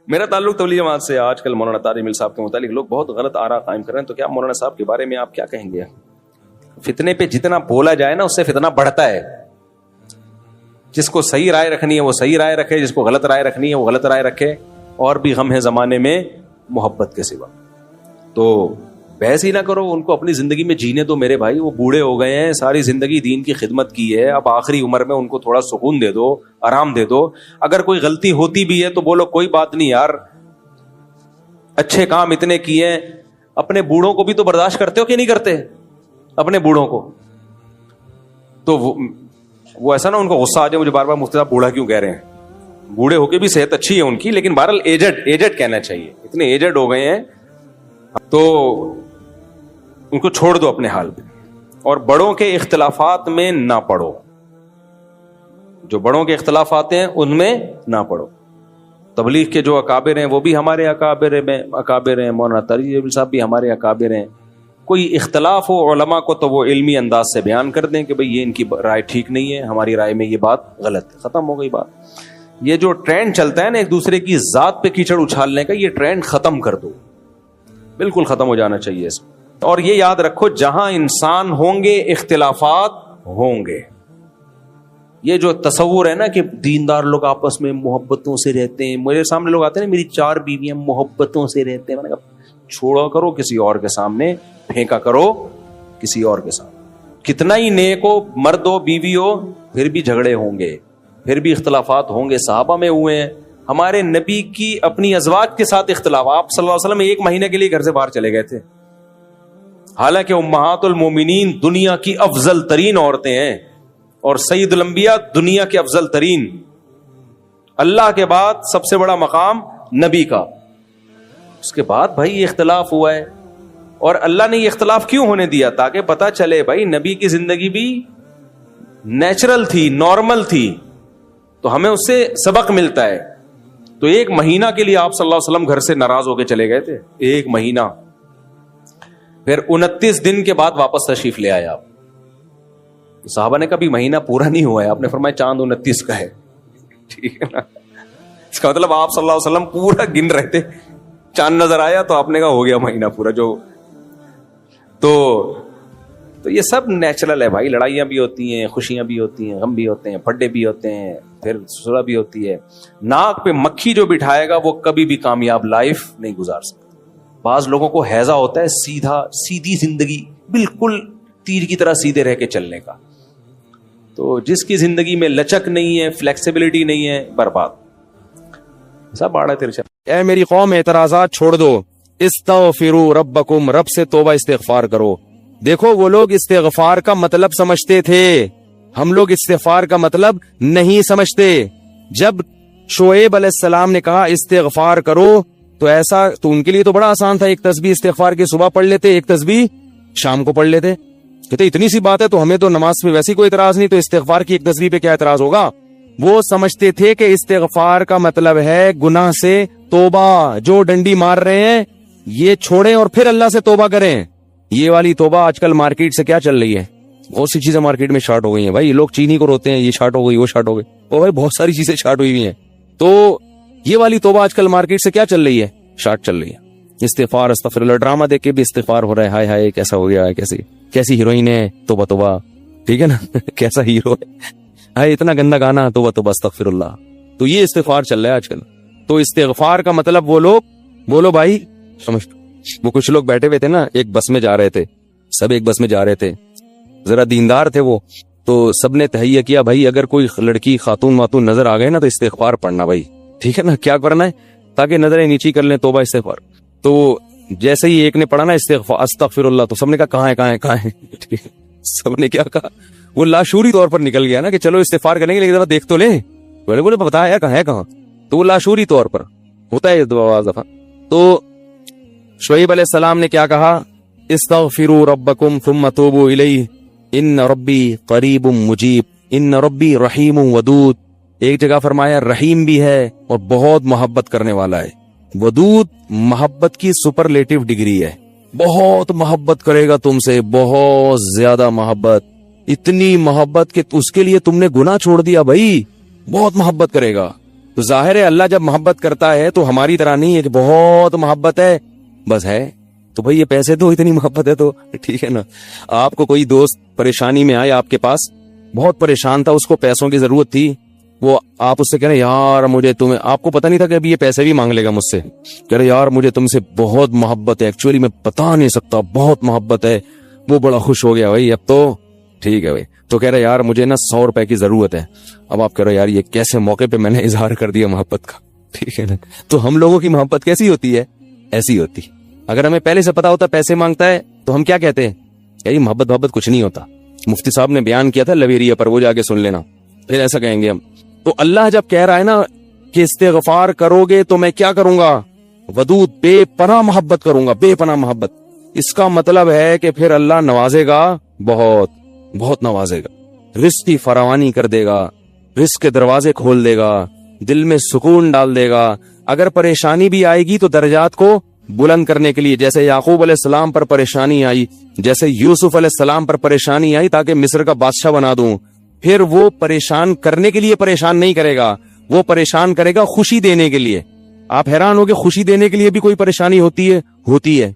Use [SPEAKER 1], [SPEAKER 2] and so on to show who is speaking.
[SPEAKER 1] میرا تعلق تبلیغ جماعت سے آج کل مولانا طارق مل صاحب کے متعلق لوگ بہت غلط آراء قائم کر رہے ہیں، تو کیا مولانا صاحب کے بارے میں آپ کیا کہیں گے؟ فتنے پہ جتنا بولا جائے نا اس سے فتنہ بڑھتا ہے. جس کو صحیح رائے رکھنی ہے وہ صحیح رائے رکھے، جس کو غلط رائے رکھنی ہے وہ غلط رائے رکھے. اور بھی غم ہے زمانے میں محبت کے سوا. تو بحث ہی نہ کرو، ان کو اپنی زندگی میں جینے دو میرے بھائی. وہ بوڑھے ہو گئے ہیں، ساری زندگی دین کی خدمت کی ہے، اب آخری عمر میں ان کو تھوڑا سکون دے دو، آرام دے دو. اگر کوئی غلطی ہوتی بھی ہے تو بولو کوئی بات نہیں یار، اچھے کام اتنے کیے ہیں. اپنے بوڑھوں کو بھی تو برداشت کرتے ہو کہ نہیں کرتے؟ اپنے بوڑھوں کو تو وہ ایسا نہ ان کو غصہ آ جائے مجھے بار بار مفتی صاحب بوڑھا کیوں کہہ رہے ہیں. بوڑھے ہو کے بھی صحت اچھی ہے ان کی، لیکن بہرحال ایجڈ کہنا چاہیے. اتنے ایجڈ ہو گئے ہیں تو ان کو چھوڑ دو اپنے حال پہ. اور بڑوں کے اختلافات میں نہ پڑو، جو بڑوں کے اختلافات ہیں ان میں نہ پڑو. تبلیغ کے جو اکابر ہیں وہ بھی ہمارے اکابر ہیں، مولانا طارق صاحب بھی ہمارے اکابر ہیں. کوئی اختلاف ہو علماء کو تو وہ علمی انداز سے بیان کر دیں کہ بھئی یہ ان کی رائے ٹھیک نہیں ہے، ہماری رائے میں یہ بات غلط ہے، ختم ہو گئی بات. یہ جو ٹرینڈ چلتا ہے نا ایک دوسرے کی ذات پہ کیچڑ اچھالنے کا، یہ ٹرینڈ ختم کر دو، بالکل ختم ہو جانا چاہیے اس میں. اور یہ یاد رکھو جہاں انسان ہوں گے اختلافات ہوں گے. یہ جو تصور ہے نا کہ دیندار لوگ آپس میں محبتوں سے رہتے ہیں، میرے سامنے لوگ آتے ہیں میری 4 بیویاں محبتوں سے رہتے ہیں، میں نے کہا چھوڑا کرو کسی اور کے سامنے، پھینکا کرو کسی اور کے سامنے. کتنا ہی نیک ہو، مرد ہو بیوی ہو، پھر بھی جھگڑے ہوں گے، پھر بھی اختلافات ہوں گے. صحابہ میں ہوئے ہیں، ہمارے نبی کی اپنی ازواج کے ساتھ اختلاف. آپ صلی اللہ علیہ وسلم 1 مہینے کے لیے گھر سے باہر چلے گئے تھے، حالانکہ امہات المومنین دنیا کی افضل ترین عورتیں ہیں، اور سید الانبیاء دنیا کے افضل ترین. اللہ کے بعد سب سے بڑا مقام نبی کا. اس کے بعد بھائی یہ اختلاف ہوا ہے، اور اللہ نے یہ اختلاف کیوں ہونے دیا؟ تاکہ پتہ چلے بھائی نبی کی زندگی بھی نیچرل تھی، نارمل تھی، تو ہمیں اس سے سبق ملتا ہے. تو 1 مہینہ کے لیے آپ صلی اللہ علیہ وسلم گھر سے ناراض ہو کے چلے گئے تھے، 1 مہینہ. پھر 29 دن کے بعد واپس تشریف لے آئے آپ. صحابہ نے کبھی مہینہ پورا نہیں ہوا ہے، آپ نے فرمایا چاند 29 کا ہے، ٹھیک ہے نا. اس کا مطلب آپ صلی اللہ علیہ وسلم پورا گن رہے تھے، چاند نظر آیا تو آپ نے کہا ہو گیا مہینہ پورا. جو تو یہ سب نیچرل ہے بھائی. لڑائیاں بھی ہوتی ہیں، خوشیاں بھی ہوتی ہیں، غم بھی ہوتے ہیں، برتھڈے بھی ہوتے ہیں، پھر سسرا بھی ہوتی ہے. ناک پہ مکھی جو بٹھائے گا وہ کبھی بھی کامیاب لائف نہیں گزار سکتا. بعض لوگوں کو ہیضہ ہوتا ہے سیدھی زندگی، بالکل تیر کی طرح سیدھے رہ کے چلنے کا. تو جس کی زندگی میں لچک نہیں ہے، فلیکسیبلٹی نہیں ہے، برباد. سب باڑا تیرے چل.
[SPEAKER 2] اے میری قوم اعتراضات چھوڑ دو، استغفروا ربکم، رب سے توبہ استغفار کرو. دیکھو وہ لوگ استغفار کا مطلب سمجھتے تھے، ہم لوگ استغفار کا مطلب نہیں سمجھتے. جب شعیب علیہ السلام نے کہا استغفار کرو تو ایسا تو ان کے لیے تو بڑا آسان تھا، 1 تسبیح استغفار کی صبح پڑھ لیتے، 1 تسبیح شام کو پڑھ لیتے. کہتے اتنی سی بات ہے تو ہمیں تو نماز پہ ویسی کوئی اعتراض نہیں، تو استغفار کی 1 تسبیح پہ کیا اعتراض ہوگا. وہ سمجھتے تھے کہ استغفار کا مطلب ہے گناہ سے توبہ، جو ڈنڈی مار رہے ہیں یہ چھوڑیں اور پھر اللہ سے توبہ کریں. یہ والی توبہ آج کل مارکیٹ سے کیا چل رہی ہے، بہت سی چیزیں مارکیٹ میں شارٹ ہو گئی ہیں بھائی. لوگ چینی کو روتے ہیں، یہ شارٹ ہو گئی، وہ شارٹ ہو گئی، اور بھائی بہت ساری چیزیں شارٹ ہوئی ہوئی ہیں. تو یہ والی توبہ آج کل مارکیٹ سے کیا چل رہی ہے، شارٹ چل رہی ہے. استغفار استغفر اللہ، ڈرامہ دیکھ کے بھی استغفار ہو رہا ہے، ہائے ہائے کیسا ہو گیا ہے، کیسی ہیروئن ہے، توبہ توبہ، ٹھیک ہے نا، کیسا ہیرو ہے، ہائے اتنا گندا گانا، توبہ توبہ استغفر اللہ. تو یہ استغفار چل رہا ہے آج کل. تو استغفار کا مطلب وہ لوگ بولو بھائی سمجھ. وہ کچھ لوگ بیٹھے ہوئے تھے نا، ایک بس میں جا رہے تھے، سب ایک بس میں جا رہے تھے، ذرا دیندار تھے وہ، تو سب نے تہیہ کیا بھائی اگر کوئی لڑکی خاتون واتون نظر آ گئے نا تو استغفار پڑھنا بھائی، ٹھیک ہے نا. کیا کرنا ہے تاکہ نظریں نیچی کر لیں، توبہ استغفار. تو جیسے ہی ایک نے پڑھا نا استغفر اللہ تو سب نے کہا کہاں ہے سب نے کیا کہا، وہ لاشعوری طور پر نکل گیا نا کہ چلو استغفار کریں گے لیکن ذرا دیکھ تو لیں. بولے بتایا کہاں، تو وہ لاشعوری طور پر ہوتا ہے بعض دفعہ. تو شعیب علیہ السلام نے کیا کہا، استغفروا ربکم ثم توبوا الیہ ان ربی قریب مجیب ان ربی رحیم ودود. ایک جگہ فرمایا رحیم بھی ہے اور بہت محبت کرنے والا ہے. ودود محبت کی سپرلیٹو ڈگری ہے، بہت محبت کرے گا تم سے، بہت زیادہ محبت، اتنی محبت کہ اس کے لیے تم نے گناہ چھوڑ دیا بھائی، بہت محبت کرے گا. تو ظاہر ہے اللہ جب محبت کرتا ہے تو ہماری طرح نہیں ہے کہ بہت محبت ہے بس ہے تو بھئی یہ پیسے دو, اتنی محبت ہے تو ٹھیک ہے نا. آپ کو کوئی دوست پریشانی میں آئے آپ کے پاس, بہت پریشان تھا, اس کو پیسوں کی ضرورت تھی, وہ آپ اس سے کہہ رہے یار مجھے تمہیں, آپ کو پتہ نہیں تھا کہ ابھی یہ پیسے بھی مانگ لے گا مجھ سے, کہہ رہے یار مجھے تم سے بہت محبت ہے, ایکچولی میں بتا نہیں سکتا بہت محبت ہے. وہ بڑا خوش ہو گیا بھائی اب تو ٹھیک ہے بھائی. تو کہہ رہے یار مجھے نا 100 روپے کی ضرورت ہے. اب آپ کہہ رہے یار یہ کیسے موقع پہ میں نے اظہار کر دیا محبت کا, ٹھیک ہے نا. تو ہم لوگوں کی محبت کیسی ہوتی ہے, ایسی ہوتی. اگر ہمیں پہلے سے پتا ہوتا پیسے مانگتا ہے تو ہم کیا کہتے ہیں, یار محبت کچھ نہیں ہوتا. مفتی صاحب نے بیان کیا تھا لویریہ پر, وہ جا کے سن لینا, پھر ایسا کہیں گے ہم. تو اللہ جب کہہ رہا ہے نا کہ استغفار کرو گے تو میں کیا کروں گا, ودود بے پناہ محبت کروں گا, بے پناہ محبت. اس کا مطلب ہے کہ پھر اللہ نوازے گا, بہت بہت نوازے گا, رزق کی فراوانی کر دے گا, رزق کے دروازے کھول دے گا, دل میں سکون ڈال دے گا. اگر پریشانی بھی آئے گی تو درجات کو بلند کرنے کے لیے, جیسے یعقوب علیہ السلام پر پریشانی آئی, جیسے یوسف علیہ السلام پر پریشانی آئی تاکہ مصر کا بادشاہ بنا دوں, پھر وہ پریشان کرنے کے لیے پریشان نہیں کرے گا, وہ پریشان کرے گا خوشی دینے کے لیے. آپ حیران ہو کہ خوشی دینے کے لیے بھی کوئی پریشانی ہوتی ہے, ہوتی ہے.